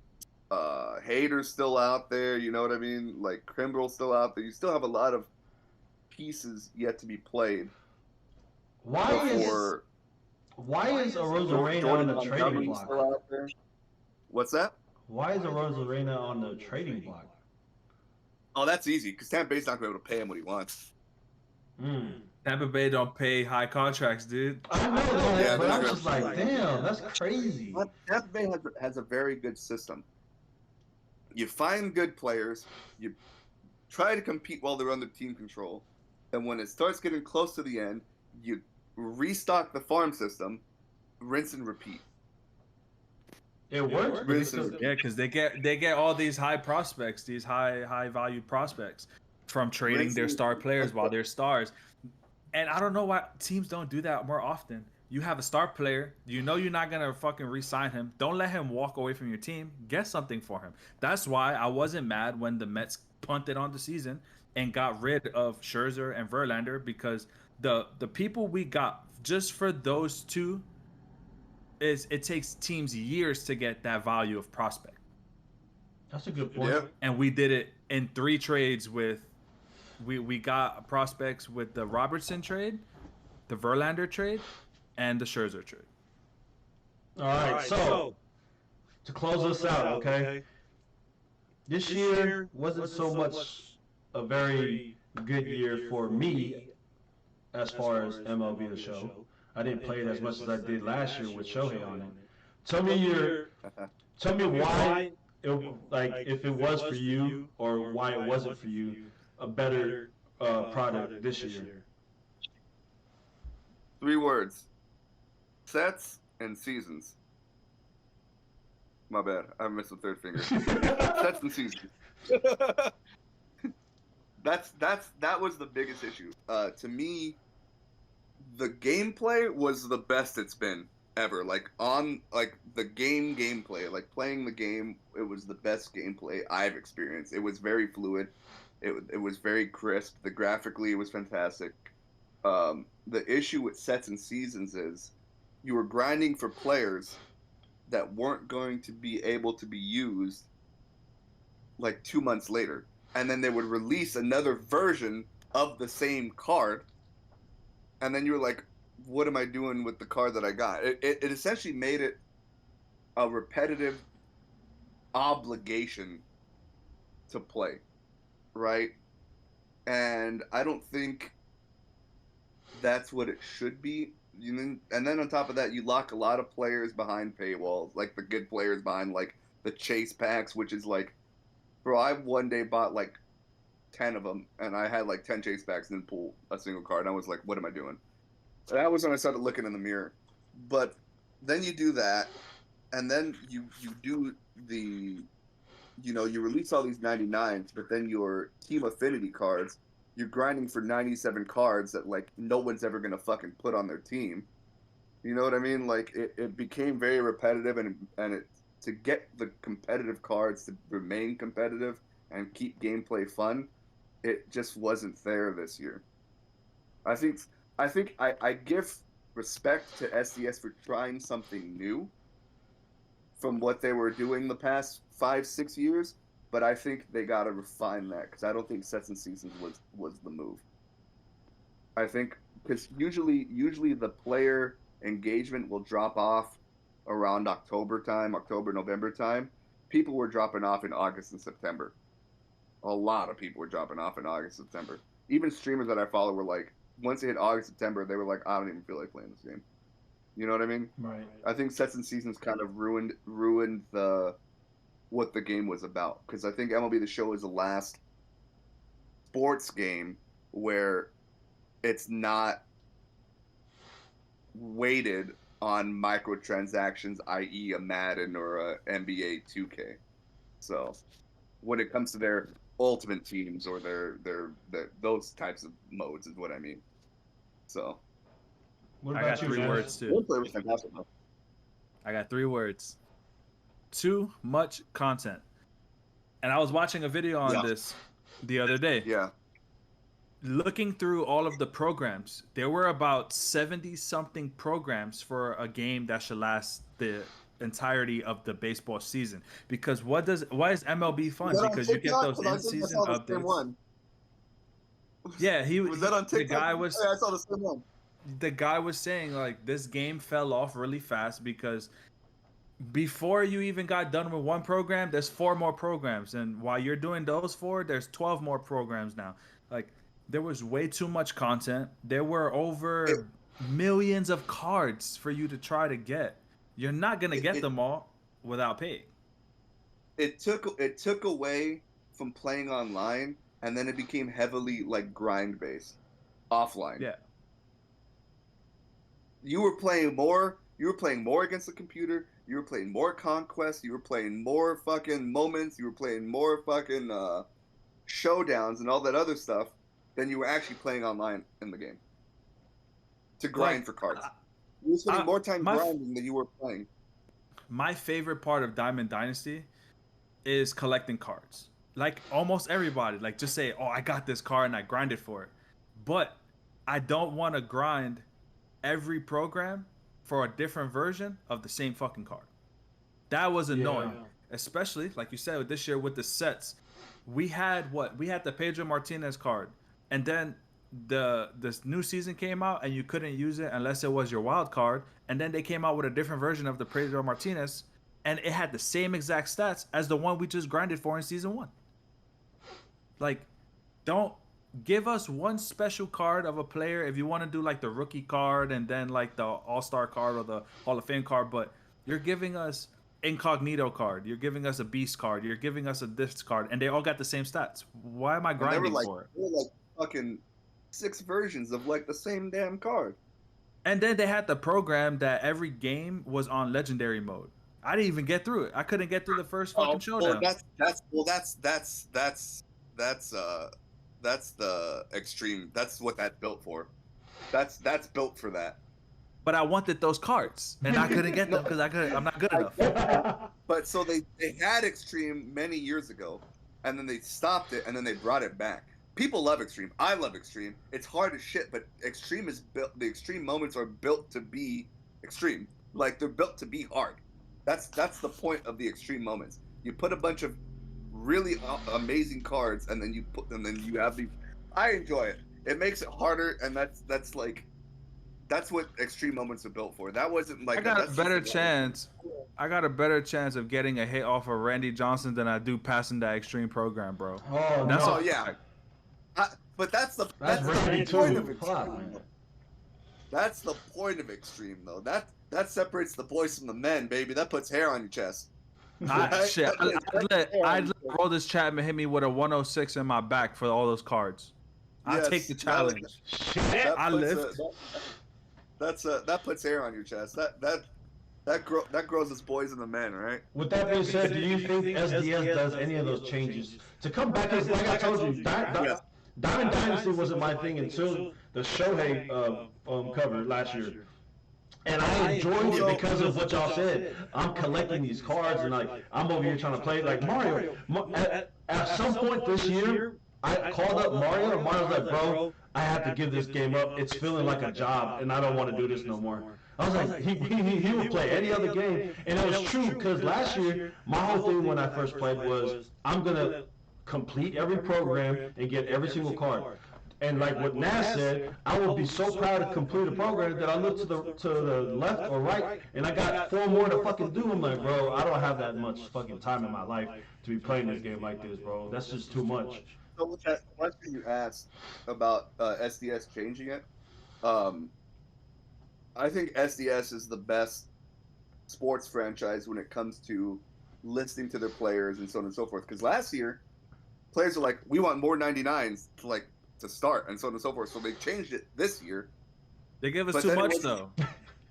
Hader's still out there. You know what I mean? Like Kimbrel's still out there. You still have a lot of pieces yet to be played. Why is a Rosarena on the trading block? Still out there. What's that? Why is a Rosarena on the trading block? Oh, that's easy because Tampa Bay's not going to be able to pay him what he wants. Tampa Bay don't pay high contracts, dude. I know that, Yeah, but I'm they're just like, damn, that's crazy. But Tampa Bay has a very good system. You find good players, you try to compete while they're under team control, and when it starts getting close to the end, you restock the farm system, rinse and repeat. It works. Because they get all these high prospects, these high value prospects from trading their star players while they're stars. And I don't know why teams don't do that more often. You have a star player, you know you're not gonna fucking re-sign him. Don't let him walk away from your team. Get something for him. That's why I wasn't mad when the Mets punted on the season and got rid of Scherzer and Verlander, because the people we got just for those two it takes teams years to get that value of prospect. That's a good point. Yeah. And we did it in 3 trades with we got prospects with the Robertson trade, the Verlander trade, and the Scherzer trade. All right, so to close us out, okay? This year wasn't so much a very good year for me as far as MLB The Show. I didn't play it as much as I did last year with Shohei on it. Tell me why, if it was for you or why it wasn't for you, a better product this year. 3 words: sets and seasons. My bad, I missed the third finger. Sets and seasons. That was the biggest issue. To me, the gameplay was the best it's been ever. Like the gameplay, like playing the game, it was the best gameplay I've experienced. It was very fluid. It was very crisp. Graphically, it was fantastic. The issue with sets and seasons is you were grinding for players that weren't going to be able to be used like 2 months later. And then they would release another version of the same card. And then you were like, what am I doing with the card that I got? It essentially made it a repetitive obligation to play, right? And I don't think that's what it should be. And then on top of that, you lock a lot of players behind paywalls, like the good players behind like the chase packs, which is like, bro, I one day bought like 10 of them, and I had like 10 chase packs and didn't pull a single card. And I was like, what am I doing? So that was when I started looking in the mirror. But then you do that, and then you do the, you release all these 99s, but then your team affinity cards, you're grinding for 97 cards that like no one's ever gonna fucking put on their team. You know what I mean? Like it became very repetitive, and it, to get the competitive cards to remain competitive and keep gameplay fun, it just wasn't there this year. I think I give respect to SDS for trying something new from what they were doing the past 5-6 years, but I think they got to refine that, because I don't think sets and seasons was the move. I think because usually the player engagement will drop off around October, November time. People were dropping off in August and September. A lot of people were dropping off in August, September. Even streamers that I follow were like, once it hit August, September, they were like, I don't even feel like playing this game. You know what I mean? Right. I think sets and seasons kind of ruined what the game was about. Because I think MLB The Show is the last sports game where it's not weighted on microtransactions, i.e. a Madden or a NBA 2K. So when it comes to their ultimate teams or their those types of modes is what I mean. So What I about got you, 3 Jazz? words too. gameplay was fantastic, though. I got 3 words. Too much content. And I was watching a video on this the other day. Yeah. Looking through all of the programs, there were about 70 something programs for a game that should last the entirety of the baseball season. Because why is MLB fun? Was that on Because you get TikTok? those 'Cause I think I in-season saw the same updates. one. Yeah, Was that on TikTok? the guy was Yeah, I saw the same one. the guy was saying like this game fell off really fast because before you even got done with one program, there's 4 more programs, and while you're doing those 4, there's 12 more programs now. Like there was way too much content. There were over millions of cards for you to try to get. You're not gonna get them all without paying. It took away from playing online, and then it became heavily like grind based, offline. Yeah. You were playing more. You were playing more against the computer. You were playing more conquest. You were playing more fucking moments. You were playing more fucking showdowns and all that other stuff than you were actually playing online in the game. To grind for cards. You were spending more time grinding than you were playing. My favorite part of Diamond Dynasty is collecting cards. Like almost everybody, like just say, "Oh, I got this card and I grinded for it." But I don't want to grind every program for a different version of the same fucking card. That was annoying. Yeah. Especially, like you said, this year with the sets. We had the Pedro Martinez card. And then this new season came out and you couldn't use it unless it was your wild card. And then they came out with a different version of the Pedro Martinez. And it had the same exact stats as the one we just grinded for in season 1. Like, don't give us one special card of a player if you want to do like the rookie card and then like the all-star card or the Hall of Fame card, but you're giving us incognito card, you're giving us a beast card, you're giving us a this card, and they all got the same stats. Why am I grinding for it? There were like fucking 6 versions of like the same damn card. And then they had the program that every game was on legendary mode. I didn't even get through it. I couldn't get through the first fucking showdown. That's the extreme. That's what that's built for. That's built for that. But I wanted those cards, and I couldn't get them because I'm not good enough. But so they had extreme many years ago, and then they stopped it, and then they brought it back. People love extreme. I love extreme. It's hard as shit, but extreme is built. The extreme moments are built to be extreme. Like they're built to be hard. That's the point of the extreme moments. You put a bunch of really amazing cards, and then you have the. I enjoy it. It makes it harder, and that's what extreme moments are built for. That wasn't like. I got a better chance of getting a hit off of Randy Johnson than I do passing that extreme program, bro. Oh, yeah. But that's the point of extreme. That's the point of extreme, though. That separates the boys from the men, baby. That puts hair on your chest. I'd let Roldis Chapman hit me with a 106 in my back for all those cards. I'll take the challenge. That puts hair on your chest. That grows us boys and the men, right? With that being said, do you think SDS does any of those changes to come back? Because like I told you, Diamond Dynasty wasn't my thing until the Shohei cover last year. And I enjoyed it because of what y'all said. I'm collecting these cards, and like I'm over here trying to play like Mario. At some point this year, I called up Mario, and Mario's like, "Bro, I have to give this game up. It's feeling like a job, and I don't want to do this no more." I was like, he would play any other game, and it was true because last year my whole thing when I first played was I'm gonna complete every program and get every single card. And like what Nas said, I would be so proud to complete a program that I look to the left or right, and I got 4 more to fucking do. I'm like, bro, I don't have that much fucking time in my life to be playing this game like this, bro. That's just too much. So with that question you asked about SDS changing it, I think SDS is the best sports franchise when it comes to listening to their players and so on and so forth. Because last year, players are like, we want more 99s to start and so on and so forth. So they changed it this year. They give us too much though.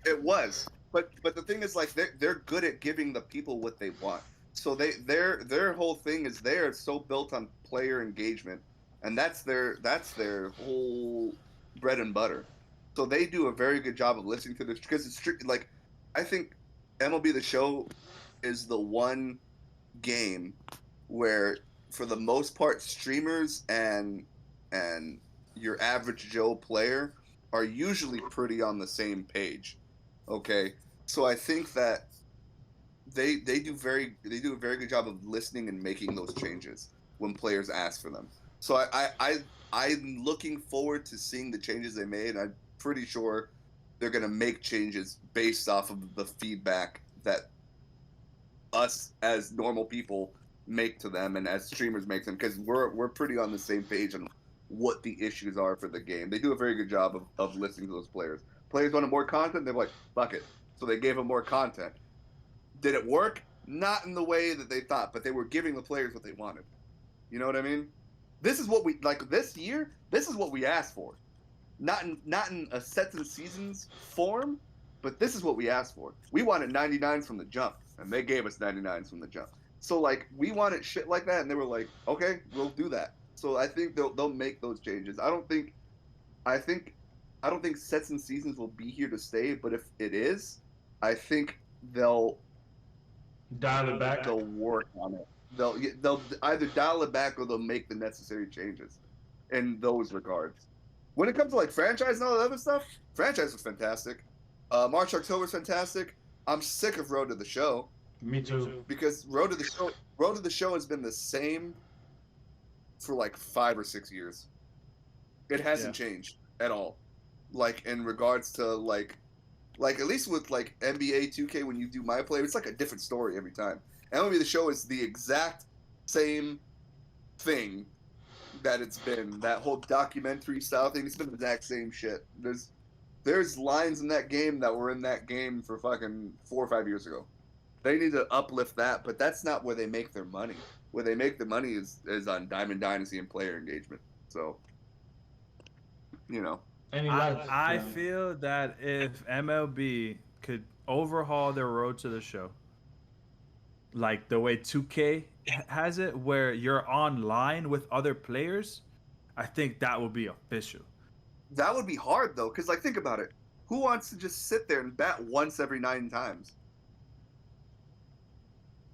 It was, but the thing is like they're good at giving the people what they want. So their whole thing is it's so built on player engagement, and that's their whole bread and butter. So they do a very good job of listening to this because it's like I think MLB The Show is the one game where for the most part streamers and your average Joe player are usually pretty on the same page. Okay, so I think that they do a very good job of listening and making those changes when players ask for them. So I'm looking forward to seeing the changes they made. I'm pretty sure they're gonna make changes based off of the feedback that us as normal people make to them and as streamers make them, because we're pretty on the same page on what the issues are for the game. They do a very good job of listening to those players. Players wanted more content, they're like, fuck it. So they gave them more content. Did it work? Not in the way that they thought, but they were giving the players what they wanted. You know what I mean? This is what we like this year. This is what we asked for, not in a sets and seasons form, but this is what we asked for. We wanted 99s from the jump, and they gave us 99s from the jump. So like we wanted shit like that, and they were like, okay, we'll do that. So I think they'll make those changes. I don't think sets and seasons will be here to stay, but if it is, I think they'll dial it back. They'll work on it. They'll either dial it back or they'll make the necessary changes in those regards. When it comes to like franchise and all that other stuff, franchise was fantastic. March October is fantastic. I'm sick of Road to the Show. Me too. Because Road to the Show has been the same for like 5 or 6 years. It hasn't changed at all. Like in regards to like at least with like NBA 2K, when you do my play, it's like a different story every time. MLB The Show is the exact same thing that it's been. That whole documentary style thing, it's been the exact same shit. There's lines in that game that were in that game for fucking 4 or 5 years ago. They need to uplift that, but that's not where they make their money. Where they make the money is on Diamond Dynasty and player engagement. So, you know. I feel that if MLB could overhaul their Road to the Show, like the way 2K has it, where you're online with other players, I think that would be official. That would be hard though, because like think about it. Who wants to just sit there and bat once every 9 times?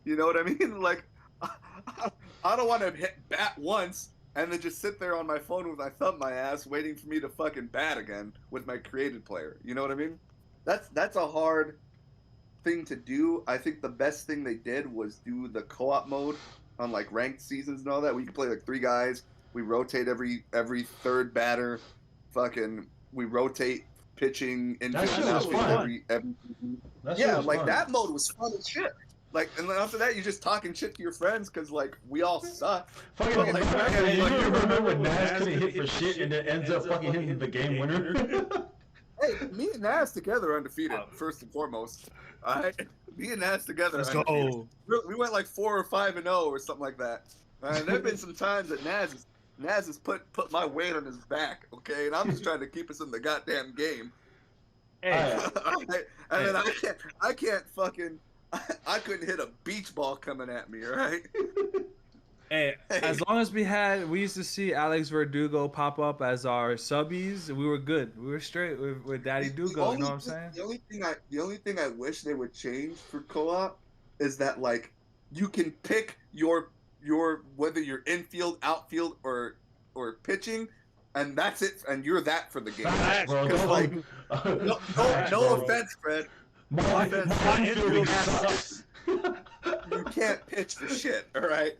You know what I mean? Like, I don't want to bat once and then just sit there on my phone with my thumb my ass waiting for me to fucking bat again with my created player. You know what I mean? That's a hard thing to do. I think the best thing they did was do the co-op mode on like ranked seasons and all that. We could play like 3 guys. We rotate every third batter. Fucking we rotate pitching and that shit was fun. That mode was fun as shit. Like, and then after that, you're just talking shit to your friends because, like, we all suck. You remember when Nas couldn't hit for shit and then ends up fucking hitting the game winner? Hey, me and Nas together undefeated, first and foremost. All right? Me and Nas together undefeated. We went like 4 or 5-0 or something like that. And there have been some times that Nas has put my weight on his back, okay? And I'm just trying to keep us in the goddamn game. Hey. And then I can't fucking... I couldn't hit a beach ball coming at me, right? Hey, as long as we used to see Alex Verdugo pop up as our subbies, we were good. We were straight with Daddy Dugo, you know what I'm saying? The only thing I wish they would change for co-op is that, like, you can pick your whether you're infield, outfield, or pitching, and that's it, and you're that for the game. Because, like, no offense, Fred. My infield sucks. You can't pitch for shit, all right?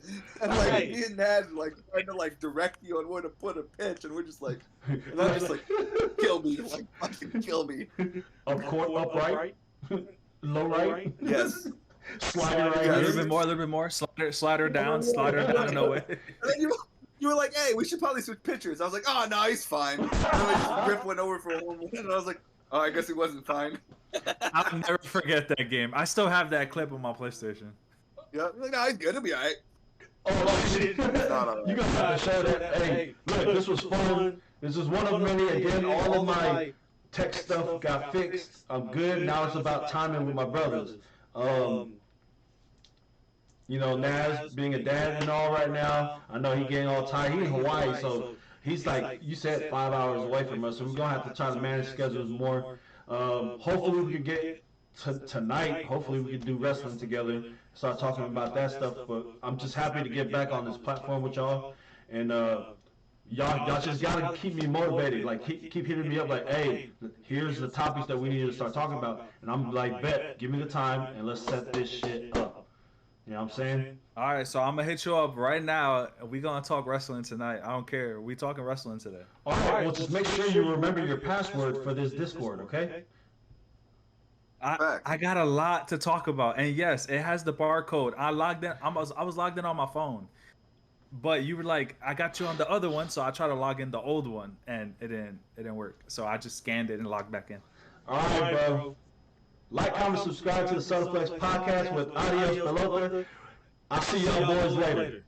And like me and Nad like trying to like direct you on where to put a pitch, and we're just like, and I'm just like, kill me, like fucking kill me. Up court, upright, low right. Yes. Slider right. A little bit more. Slider down and away. You were like, hey, we should probably switch pitchers. I was like, oh no, he's fine. And then Griff went over for a home run, and I was like, oh, I guess he wasn't fine. I'll never forget that game. I still have that clip on my PlayStation. Yeah, like, no, he's good. It'll be all right. Oh shit! You gotta have to show that. Hey, look, this was fun. This is one of many. Again, all of my tech stuff got fixed. I'm good. Now it's about timing with my brothers. You know, Nas being a dad and all right now. I know he getting all tired. He in Hawaii, so he's like you said, 5 hours away from us. So we're gonna have to try to manage schedules more. Hopefully we can get tonight. Hopefully we can do wrestling together. Start talking about that stuff. But I'm just happy to get back on this platform with y'all. And y'all just gotta keep me motivated. Like keep hitting me up. Like, hey, here's the topics that we need to start talking about. And I'm like, bet, give me the time and let's set this shit up. You know what I'm saying? All right, so I'm gonna hit you up right now. We gonna talk wrestling tonight. I don't care. We talking wrestling today. All right, well, just make sure you remember your password for this Discord, okay? I got a lot to talk about, and yes, it has the barcode. I logged in. I was logged in on my phone, but you were like, I got you on the other one, so I tried to log in the old one, and it didn't work. So I just scanned it and logged back in. All right, bro. Like, comment, subscribe to the Solarflex podcast with Adios Pelota. I'll see y'all boys later.